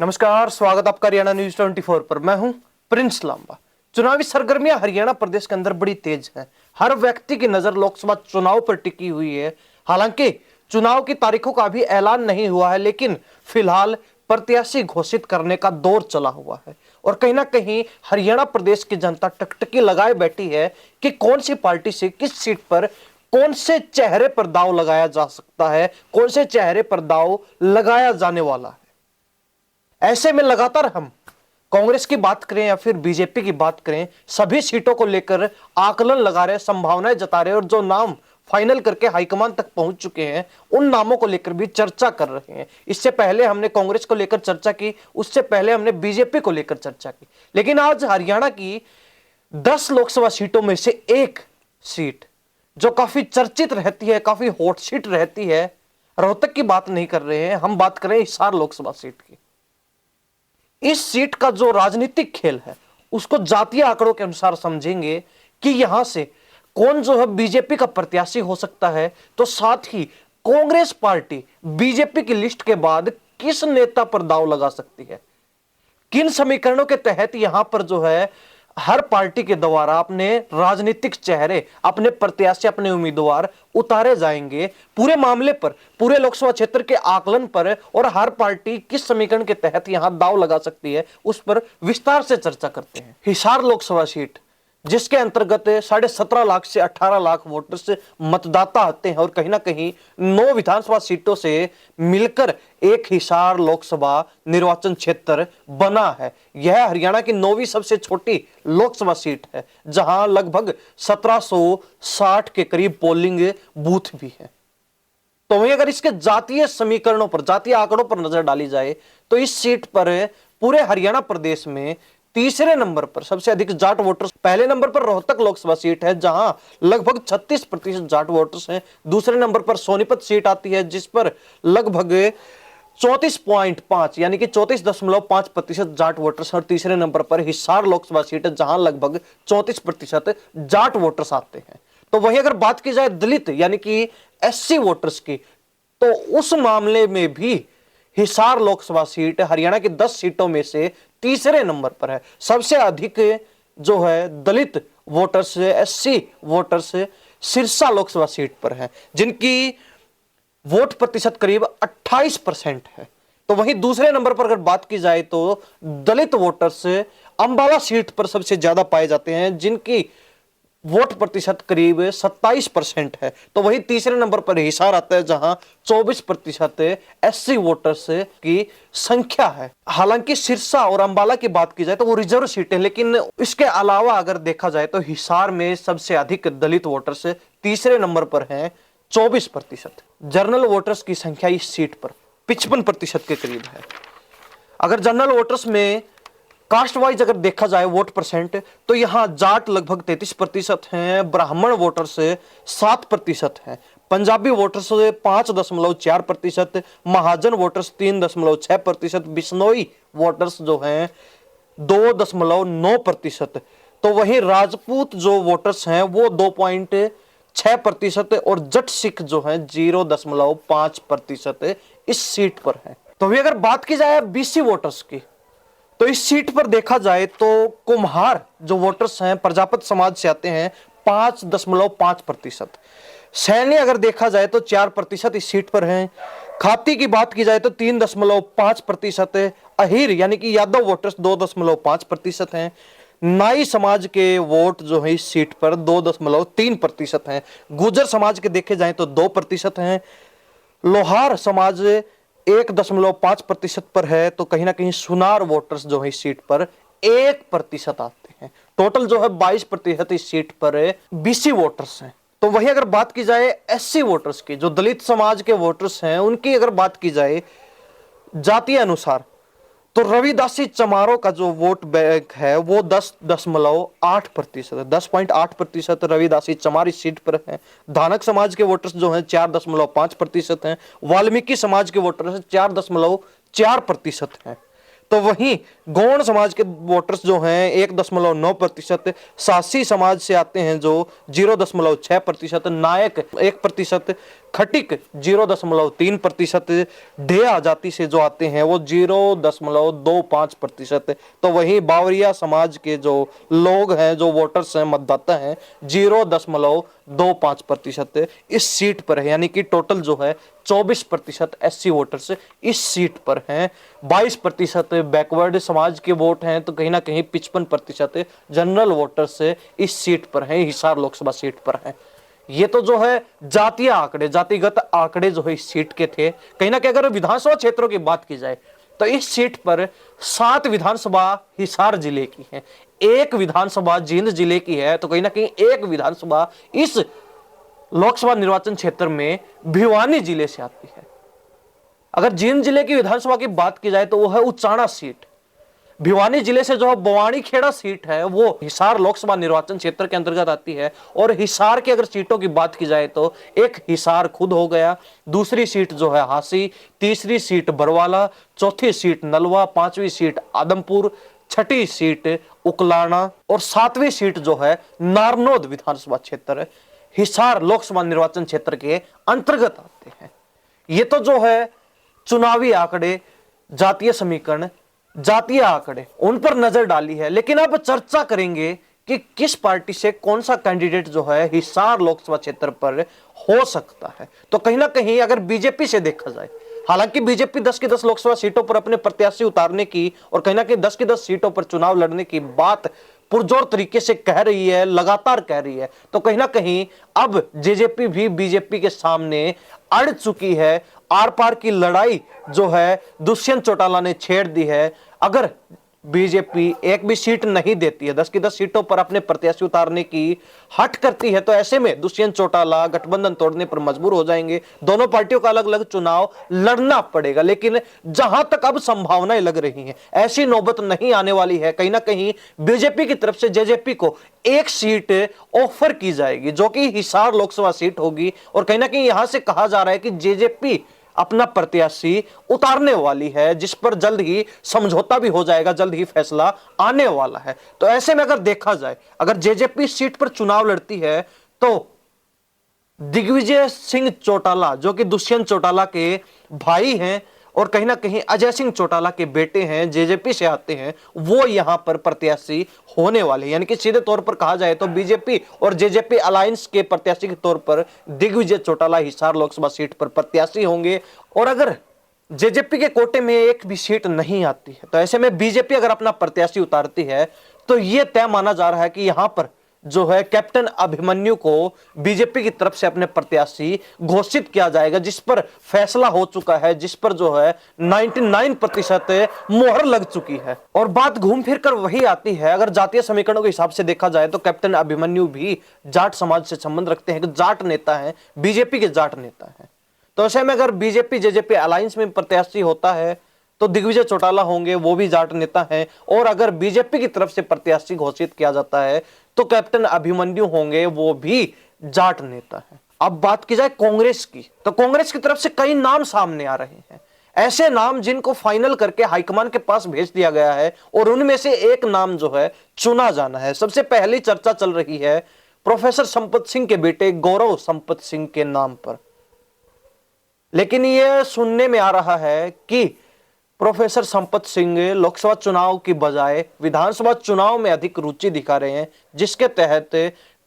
नमस्कार, स्वागत आपका हरियाणा न्यूज 24 पर। मैं हूं प्रिंस लांबा। चुनावी सरगर्मियां हरियाणा प्रदेश के अंदर बड़ी तेज हैं। हर व्यक्ति की नजर लोकसभा चुनाव पर टिकी हुई है। हालांकि चुनाव की तारीखों का भी ऐलान नहीं हुआ है, लेकिन फिलहाल प्रत्याशी घोषित करने का दौर चला हुआ है और कहीं ना कहीं हरियाणा प्रदेश की जनता टकटकी लगाए बैठी है कि कौन सी पार्टी से किस सीट पर कौन से चेहरे पर दांव लगाया जा सकता है, कौन से चेहरे पर दांव लगाया जाने वाला है। ऐसे में लगातार हम कांग्रेस की बात करें या फिर बीजेपी की बात करें, सभी सीटों को लेकर आकलन लगा रहे, संभावनाएं जता रहे और जो नाम फाइनल करके हाईकमान तक पहुंच चुके हैं उन नामों को लेकर भी चर्चा कर रहे हैं। इससे पहले हमने कांग्रेस को लेकर चर्चा की, उससे पहले हमने बीजेपी को लेकर चर्चा की, लेकिन आज हरियाणा की 10 लोकसभा सीटों में से एक सीट जो काफी चर्चित रहती है, काफी हॉट सीट रहती है, रोहतक की बात नहीं कर रहे हैं, हम बात करें हिसार लोकसभा सीट की। इस सीट का जो राजनीतिक खेल है उसको जातीय आंकड़ों के अनुसार समझेंगे कि यहां से कौन जो है बीजेपी का प्रत्याशी हो सकता है, तो साथ ही कांग्रेस पार्टी बीजेपी की लिस्ट के बाद किस नेता पर दांव लगा सकती है, किन समीकरणों के तहत यहां पर जो है हर पार्टी के द्वारा अपने राजनीतिक चेहरे, अपने प्रत्याशी, अपने उम्मीदवार उतारे जाएंगे। पूरे मामले पर, पूरे लोकसभा क्षेत्र के आकलन पर और हर पार्टी किस समीकरण के तहत यहां दांव लगा सकती है उस पर विस्तार से चर्चा करते हैं। हिसार लोकसभा सीट जिसके अंतर्गत 17.5 लाख से 18 लाख वोटर्स मतदाता आते हैं और कहीं ना कहीं 9 विधानसभा सीटों से मिलकर एक हिसार लोकसभा निर्वाचन क्षेत्र बना है। यह हरियाणा की 9वीं सबसे छोटी लोकसभा सीट है, जहां लगभग 1760 के करीब पोलिंग बूथ भी है। तो वहीं अगर इसके जातीय समीकरणों पर, जातीय आंकड़ों पर नजर डाली जाए तो इस सीट पर पूरे हरियाणा प्रदेश में तीसरे नंबर पर सबसे अधिक जाट वोटर्स, पहले नंबर पर रोहतक लोकसभा सीट है जहां लगभग 36% जाट वोटर्स हैं। दूसरे नंबर पर सोनीपत सीट आती है जिस पर लगभग 34.5 यानी कि 34.5% जाट वोटर्स, और तीसरे नंबर पर हिसार लोकसभा सीट है जहां लगभग 34% जाट वोटर्स आते हैं। तो वहीं अगर बात की जाए दलित यानी कि एससी वोटर्स की, तो उस मामले में भी हिसार लोकसभा सीट हरियाणा की 10 सीटों में से तीसरे नंबर पर है। सबसे अधिक जो है Dalit voters, SC voters Sirsa Lok Sabha seat पर है जिनकी वोट प्रतिशत करीब 28% है। तो वहीं दूसरे नंबर पर अगर बात की जाए तो दलित वोटर्स अंबाला सीट पर सबसे ज्यादा पाए जाते हैं जिनकी वोट प्रतिशत करीब 27% है। तो वही तीसरे नंबर पर हिसार आता है जहां 24% एससी वोटर्स की संख्या है। हालांकि सिरसा और अंबाला की बात की जाए तो वो रिजर्व सीट है, लेकिन इसके अलावा अगर देखा जाए तो हिसार में सबसे अधिक दलित वोटर्स तीसरे नंबर पर हैं 24%। जनरल वोटर्स की संख्या इस सीट पर 55% के करीब है। अगर जनरल वोटर्स में कास्ट वाइज अगर देखा जाए वोट परसेंट, तो यहां जाट लगभग 33% हैं, ब्राह्मण वोटर्स 7% हैं, पंजाबी वोटर्स 5.4%, महाजन वोटर्स 3.6%, बिश्नोई वोटर्स जो हैं 2.9%। तो वहीं राजपूत जो वोटर्स हैं वो 2.6% और जट सिख जो हैं 0.5% इस सीट पर है। तो अभी अगर बात की जाए बीसी वोटर्स की, तो इस सीट पर देखा जाए तो कुम्हार जो वोटर्स हैं प्रजापत समाज से आते हैं 5.5%। सैन्य अगर देखा जाए तो 4% इस सीट पर हैं। खाती की बात की जाए तो 3.5% है। अहीर यानी कि यादव वोटर्स 2.5% हैं। नाई समाज के वोट जो है इस सीट पर 2.3% हैं। गुर्जर समाज के देखे जाए तो 2% हैं। लोहार समाज 1.5% पर है। तो कहीं ना कहीं सुनार वोटर्स जो है इस सीट पर 1% आते हैं। टोटल जो है 22% इस सीट पर बीसी वोटर्स हैं। तो वही अगर बात की जाए एससी वोटर्स की, जो दलित समाज के वोटर्स हैं, उनकी अगर बात की जाए जातीय अनुसार, तो रविदासी चमारों का जो वोट बैंक है वो 10.8% है। 10.8% रविदासी चमार इस सीट पर है। धानक समाज के वोटर्स जो हैं 4.5% हैं। वाल्मीकि समाज के वोटर्स 4.4% हैं। तो वहीं गौड़ समाज के वोटर्स जो हैं 1.9%, सासी समाज से आते हैं जो 0.6%, नायक 1%, खटिक 0.3%, ढेया जाति से जो आते हैं वो 0.25%, तो वहीं बावरिया समाज के जो लोग हैं, जो वोटर्स हैं, मतदाता हैं, 0.25% इस सीट पर है। यानी कि टोटल जो है 24% एससी वोटर्स इस सीट पर हैं, 22% बैकवर्ड समाज के वोट हैं, तो कहीं ना कहीं 55% जनरल वोटर्स इस सीट पर हैं, हिसार लोकसभा सीट पर हैं। ये तो जो है जातीय आंकड़े, जातिगत आंकड़े जो है इस सीट के थे। कहीं ना कहीं अगर विधानसभा क्षेत्रों की बात की जाए तो इस सीट पर 7 विधानसभा हिसार जिले की है, 1 विधानसभा जींद जिले की है, तो कहीं ना कहीं 1 विधानसभा इस लोकसभा निर्वाचन क्षेत्र में भिवानी जिले से आती है। अगर जींद जिले की विधानसभा की बात की जाए तो वो है उचाना सीट। भिवानी जिले से जो है बवानी खेड़ा सीट है वो हिसार लोकसभा निर्वाचन क्षेत्र के अंतर्गत आती है। और हिसार की अगर सीटों की बात की जाए तो एक हिसार खुद हो गया, दूसरी सीट जो है हासी, तीसरी सीट बरवाला, चौथी सीट नलवा, 5वीं सीट आदमपुर, 6ठी सीट उकलाना और 7वीं सीट जो है नारनौद विधानसभा क्षेत्र हिसार लोकसभा निर्वाचन क्षेत्र के अंतर्गत आते हैं। ये तो जो है चुनावी आंकड़े, जातीय समीकरण, जातीय आंकड़े, उन पर नजर डाली है। लेकिन अब चर्चा करेंगे कि किस पार्टी से कौन सा कैंडिडेट जो है हिसार लोकसभा क्षेत्र पर हो सकता है। तो कहीं ना कहीं अगर बीजेपी से देखा जाए, हालांकि बीजेपी 10 की 10 लोकसभा सीटों पर अपने प्रत्याशी उतारने की और कहीं ना कहीं 10 की 10 सीटों पर चुनाव लड़ने की बात पुरजोर तरीके से कह रही है, लगातार कह रही है, तो कहीं ना कहीं अब जेजेपी भी बीजेपी के सामने अड़ चुकी है। आर पार की लड़ाई जो है दुष्यंत चौटाला ने छेड़ दी है। अगर बीजेपी एक भी सीट नहीं देती है, 10 की 10 सीटों पर अपने प्रत्याशी उतारने की हट करती है, तो ऐसे में दुष्यंत चौटाला गठबंधन तोड़ने पर मजबूर हो जाएंगे। दोनों पार्टियों का अलग अलग चुनाव लड़ना पड़ेगा। लेकिन जहां तक अब संभावनाएं लग रही हैं, ऐसी नौबत नहीं आने वाली है। कहीं ना कहीं बीजेपी की तरफ से जेजेपी को एक सीट ऑफर की जाएगी जो कि हिसार लोकसभा सीट होगी। और कहीं ना कहीं यहां से कहा जा रहा है कि जेजेपी अपना प्रत्याशी उतारने वाली है, जिस पर जल्द ही समझौता भी हो जाएगा, जल्द ही फैसला आने वाला है। तो ऐसे में अगर देखा जाए, अगर जेजेपी सीट पर चुनाव लड़ती है तो दिग्विजय सिंह चौटाला जो कि दुष्यंत चौटाला के भाई हैं और कहीं ना कहीं अजय सिंह चौटाला के बेटे हैं, जेजेपी से आते हैं, वो यहां पर प्रत्याशी होने वाले हैं। यानी कि सीधे तौर पर कहा जाए तो बीजेपी और जेजेपी अलायंस के प्रत्याशी के तौर पर दिग्विजय चौटाला हिसार लोकसभा सीट पर प्रत्याशी होंगे। और अगर जेजेपी के कोटे में एक भी सीट नहीं आती है तो ऐसे में बीजेपी अगर अपना प्रत्याशी उतारती है तो यह तय माना जा रहा है कि यहां पर जो है कैप्टन अभिमन्यु को बीजेपी की तरफ से अपने प्रत्याशी घोषित किया जाएगा, जिस पर फैसला हो चुका है, जिस पर जो है 99% मोहर लग चुकी है। और बात घूम फिर कर वही आती है, अगर जातीय समीकरणों के हिसाब से देखा जाए तो कैप्टन अभिमन्यु भी जाट समाज से संबंध रखते हैं, जाट नेता है, बीजेपी के जाट नेता है। तो ऐसे में अगर बीजेपी जेजेपी अलायंस में प्रत्याशी होता है तो दिग्विजय चौटाला होंगे, वो भी जाट नेता हैं। और अगर बीजेपी की तरफ से प्रत्याशी घोषित किया जाता है तो कैप्टन अभिमन्यु होंगे, वो भी जाट नेता हैं। अब बात की जाए कांग्रेस की, तो कांग्रेस की तरफ से कई नाम सामने आ रहे हैं, ऐसे नाम जिनको फाइनल करके हाईकमान के पास भेज दिया गया है और उनमें से एक नाम जो है चुना जाना है। सबसे पहली चर्चा चल रही है प्रोफेसर संपत सिंह के बेटे गौरव संपत सिंह के नाम पर। लेकिन यह सुनने में आ रहा है कि प्रोफेसर संपत सिंह लोकसभा चुनाव की बजाय विधानसभा चुनाव में अधिक रुचि दिखा रहे हैं, जिसके तहत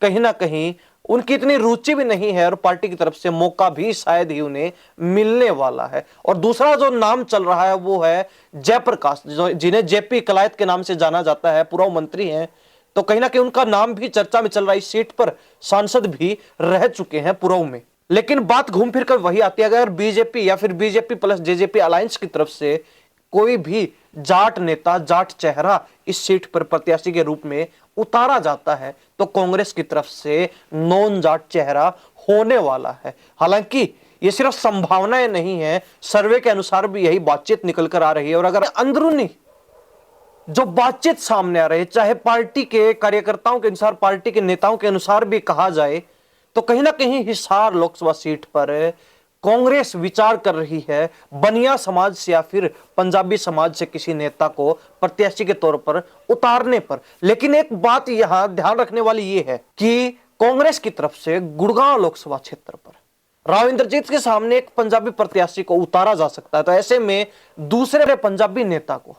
कहीं ना कहीं उनकी इतनी रुचि भी नहीं है और पार्टी की तरफ से मौका भी शायद ही उन्हें मिलने वाला है। और दूसरा जो नाम चल रहा है वो है जयप्रकाश, जिन्हें जेपी कलायत के नाम से जाना जाता है, पूर्व मंत्री हैं। तो कहीं ना कहीं उनका नाम भी चर्चा में चल रहा है, इस सीट पर सांसद भी रह चुके हैं पूर्व में। लेकिन बात घूम फिर कर वही आती है, अगर बीजेपी या फिर बीजेपी प्लस जेजेपी अलायंस की तरफ से कोई भी जाट नेता, जाट चेहरा इस सीट पर प्रत्याशी के रूप में उतारा जाता है तो कांग्रेस की तरफ से नॉन जाट चेहरा होने वाला है। हालांकि ये सिर्फ संभावनाएं नहीं है, सर्वे के अनुसार भी यही बातचीत निकल कर आ रही है। और अगर अंदरूनी जो बातचीत सामने आ रही है, चाहे पार्टी के कार्यकर्ताओं के अनुसार, पार्टी के नेताओं के अनुसार भी कहा जाए, तो कहीं ना कहीं हिसार लोकसभा सीट पर कांग्रेस विचार कर रही है बनिया समाज से या फिर पंजाबी समाज से किसी नेता को प्रत्याशी के तौर पर उतारने पर। लेकिन एक बात यहां ध्यान रखने वाली यह है कि कांग्रेस की तरफ से गुड़गांव लोकसभा क्षेत्र पर राव इंद्रजीत के सामने एक पंजाबी प्रत्याशी को उतारा जा सकता है, तो ऐसे में दूसरे पंजाबी नेता को,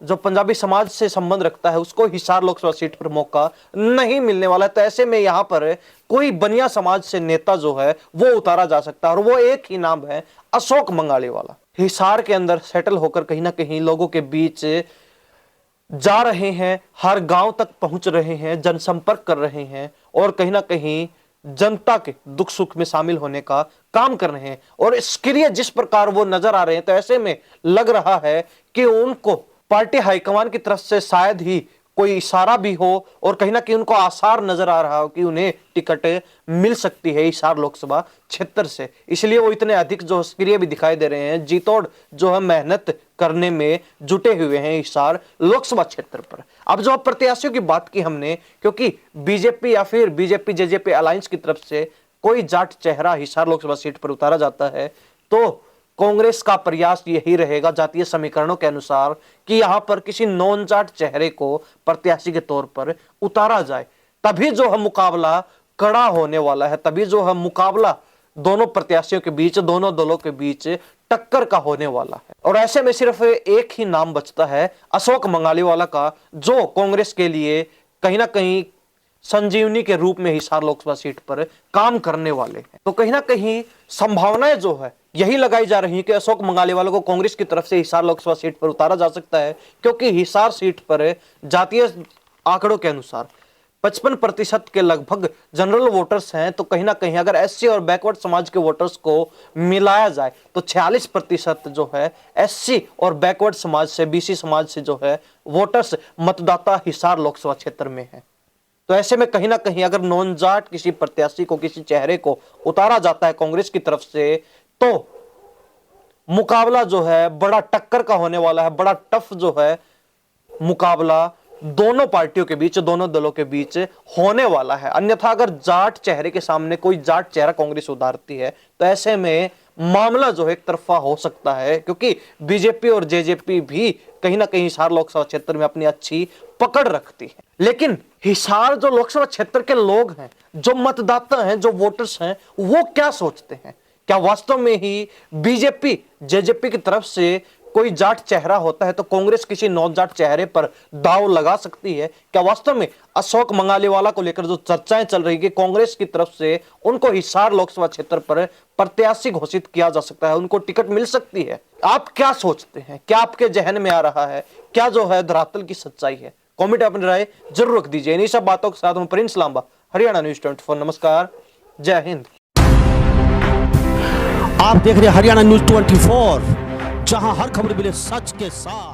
जो पंजाबी समाज से संबंध रखता है, उसको हिसार लोकसभा सीट पर मौका नहीं मिलने वाला है। तो ऐसे में यहां पर कोई बनिया समाज से नेता जो है वो उतारा जा सकता है, और वो एक ही नाम है, अशोक मंगाली वाला। हिसार के अंदर सेटल होकर कहीं ना कहीं लोगों के बीच जा रहे हैं, हर गांव तक पहुंच रहे हैं, जनसंपर्क कर रहे हैं, और कहीं ना कहीं जनता के दुख सुख में शामिल होने का काम कर रहे हैं। और इसके लिए जिस प्रकार वो नजर आ रहे हैं, तो ऐसे में लग रहा है कि उनको पार्टी हाईकमान की तरफ से शायद ही कोई इशारा भी हो, और कहीं ना कहीं उनको आसार नजर आ रहा हो कि उन्हें टिकट मिल सकती है हिसार लोकसभा क्षेत्र से। इसलिए वो इतने अधिक जो सक्रिय भी दिखाई दे रहे हैं, जीतोड़ जो है मेहनत करने में जुटे हुए हैं हिसार लोकसभा क्षेत्र पर। अब जो प्रत्याशियों की बात की हमने, क्योंकि बीजेपी या फिर बीजेपी जेजेपी अलायंस की तरफ से कोई जाट चेहरा हिसार लोकसभा सीट पर उतारा जाता है, तो कांग्रेस का प्रयास यही रहेगा जातीय समीकरणों के अनुसार कि यहां पर किसी नॉन जाट चेहरे को प्रत्याशी के तौर पर उतारा जाए। तभी जो है मुकाबला कड़ा होने वाला है, तभी जो है मुकाबला दोनों प्रत्याशियों के बीच, दोनों दलों के बीच टक्कर का होने वाला है। और ऐसे में सिर्फ एक ही नाम बचता है, अशोक मंगाली वाला का, जो कांग्रेस के लिए कहीं ना कहीं संजीवनी के रूप में हिसार लोकसभा सीट पर काम करने वाले हैं। तो कहीं ना कहीं संभावनाएं जो है यही लगाई जा रही है कि अशोक मंगाली वालों को कांग्रेस की तरफ से हिसार लोकसभा सीट पर उतारा जा सकता है, क्योंकि हिसार सीट पर जातीय आंकड़ों के अनुसार 55% के लगभग जनरल वोटर्स हैं। तो कहीं ना कहीं अगर एससी और बैकवर्ड समाज के वोटर्स को मिलाया जाए तो 46% जो है एससी और बैकवर्ड समाज से, बीसी समाज से जो है वोटर्स, मतदाता हिसार लोकसभा क्षेत्र में है। तो ऐसे में कहीं ना कहीं अगर नॉन जाट किसी प्रत्याशी को, किसी चेहरे को उतारा जाता है कांग्रेस की तरफ से, तो मुकाबला जो है बड़ा टक्कर का होने वाला है, बड़ा टफ जो है मुकाबला दोनों पार्टियों के बीच, दोनों दलों के बीच होने वाला है। अन्यथा अगर जाट चेहरे के सामने कोई जाट चेहरा कांग्रेस उतारती है, तो ऐसे में मामला जो है एक तरफा हो सकता है, क्योंकि बीजेपी और जेजेपी भी कहीं ना कहीं हिसार लोकसभा क्षेत्र में अपनी अच्छी पकड़ रखती है। लेकिन हिसार जो लोकसभा क्षेत्र के लोग हैं, जो मतदाता हैं, जो वोटर्स हैं, वो क्या सोचते हैं? क्या वास्तव में ही बीजेपी जेजेपी की तरफ से कोई जाट चेहरा होता है तो कांग्रेस किसी नॉन जाट चेहरे पर दाव लगा सकती है? क्या वास्तव में अशोक मंगाली वाला को लेकर जो चर्चाएं चल रही है कि कांग्रेस की तरफ से उनको हिसार लोकसभा क्षेत्र पर प्रत्याशी घोषित किया जा सकता है, उनको टिकट मिल सकती है? आप क्या सोचते हैं? क्या आपके जहन में आ रहा है? क्या जो है धरातल की सच्चाई है? कॉमेंट अपनी राय जरूर रख दीजिए। इन्हीं सब बातों के साथ मैं प्रिंस लांबा, हरियाणा न्यूज 24। नमस्कार, जय हिंद। आप देख रहे हैं हरियाणा न्यूज 24, जहां हर खबर मिले सच के साथ।